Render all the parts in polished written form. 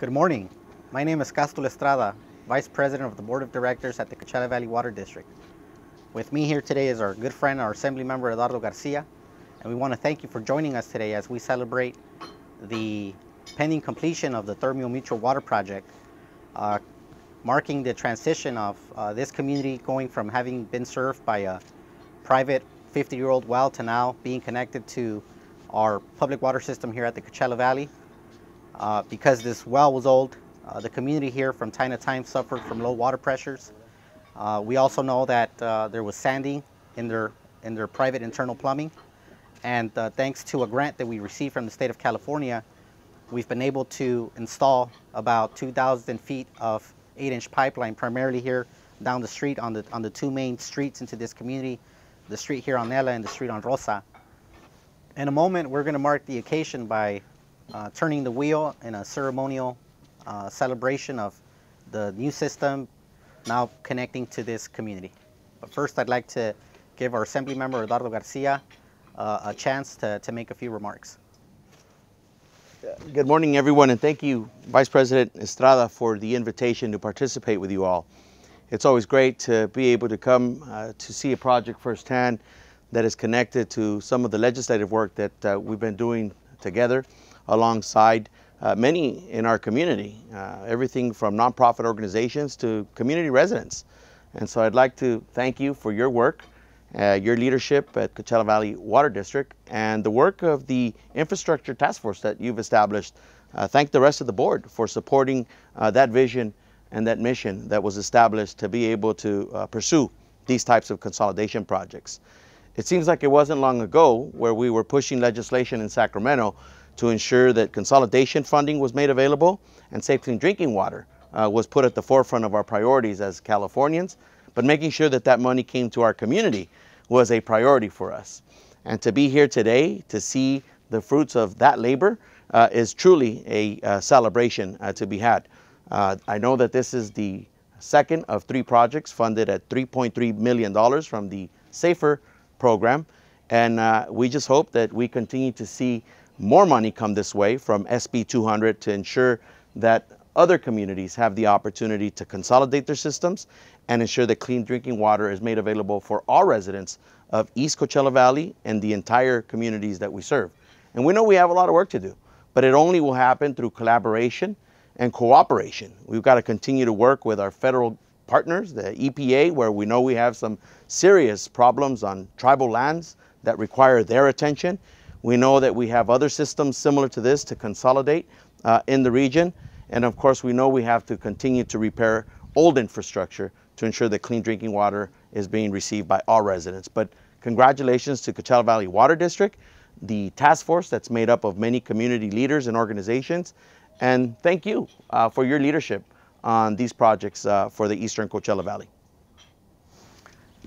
Good morning. My name is Castro Estrada, Vice President of the Board of Directors at the Coachella Valley Water District. With me here today is our good friend, our Assembly Member Eduardo Garcia, and we want to thank you for joining us today as we celebrate the pending completion of the Thermio Mutual Water Project, marking the transition of this community going from having been served by a private 50-year-old well to now being connected to our public water system here at the Coachella Valley. Because this well was old, the community here from time to time suffered from low water pressures. We also know that there was sanding in their private internal plumbing. And thanks to a grant that we received from the state of California, we've been able to install about 2,000 feet of 8-inch pipeline, primarily here down the street on the two main streets into this community, the street here on Nela and the street on Rosa. In a moment, we're going to mark the occasion by turning the wheel in a ceremonial celebration of the new system now connecting to this community. But first, I'd like to give our Assembly Member Eduardo Garcia a chance to make a few remarks. Good morning, everyone, and thank you, Vice President Estrada, for the invitation to participate with you all. It's always great to be able to come to see a project firsthand that is connected to some of the legislative work that we've been doing together alongside many in our community, everything from nonprofit organizations to community residents. And so I'd like to thank you for your work, your leadership at Coachella Valley Water District, and the work of the infrastructure task force that you've established. Thank the rest of the board for supporting that vision and that mission that was established to be able to pursue these types of consolidation projects. It seems like it wasn't long ago where we were pushing legislation in Sacramento to ensure that consolidation funding was made available and safe clean drinking water was put at the forefront of our priorities as Californians, but making sure that that money came to our community was a priority for us. And to be here today to see the fruits of that labor is truly a celebration to be had. I know that this is the second of 3 projects funded at $3.3 million from the SAFER program, and we just hope that we continue to see more money come this way from SB 200 to ensure that other communities have the opportunity to consolidate their systems and ensure that clean drinking water is made available for all residents of East Coachella Valley and the entire communities that we serve. And we know we have a lot of work to do, but it only will happen through collaboration and cooperation. We've got to continue to work with our federal partners, the EPA, where we know we have some serious problems on tribal lands that require their attention. We know that we have other systems similar to this to consolidate in the region. And of course, we know we have to continue to repair old infrastructure to ensure that clean drinking water is being received by all residents. But congratulations to Coachella Valley Water District, the task force that's made up of many community leaders and organizations. And thank you for your leadership on these projects for the Eastern Coachella Valley.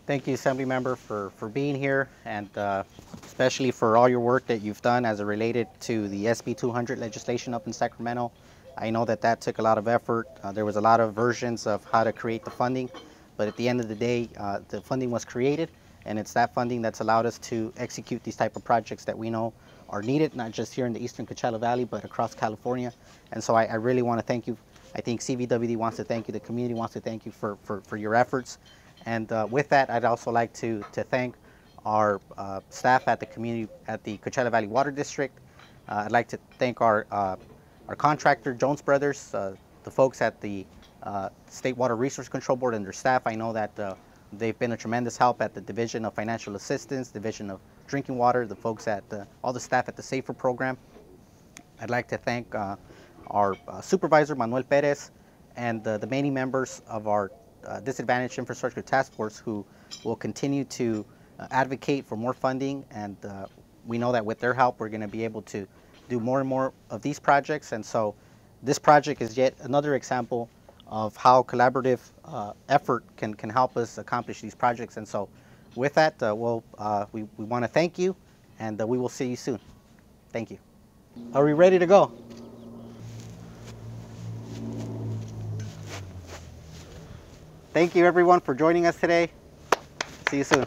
Thank you, Assembly Member, for being here, and especially for all your work that you've done as it related to the SB 200 legislation up in Sacramento. I know that took a lot of effort. There was a lot of versions of how to create the funding, but at the end of the day, the funding was created, and it's that funding that's allowed us to execute these type of projects that we know are needed, not just here in the Eastern Coachella Valley, but across California. And so I really want to thank you. I think CVWD wants to thank you, the community wants to thank you for your efforts. And with that, I'd also like to thank our staff at the Coachella Valley Water District. I'd like to thank our contractor, Jones Brothers, the folks at the State Water Resource Control Board and their staff. I know that they've been a tremendous help at the Division of Financial Assistance, Division of Drinking Water, the folks at all the staff at the SAFER program. I'd like to thank our supervisor, Manuel Perez, and the many members of our Disadvantaged Infrastructure Task Force who will continue to advocate for more funding, and we know that with their help we're going to be able to do more and more of these projects. And so this project is yet another example of how collaborative effort can help us accomplish these projects. And so with that, we want to thank you, and we will see you soon. Thank you. Are we ready to go? Thank you, everyone, for joining us today. See you soon.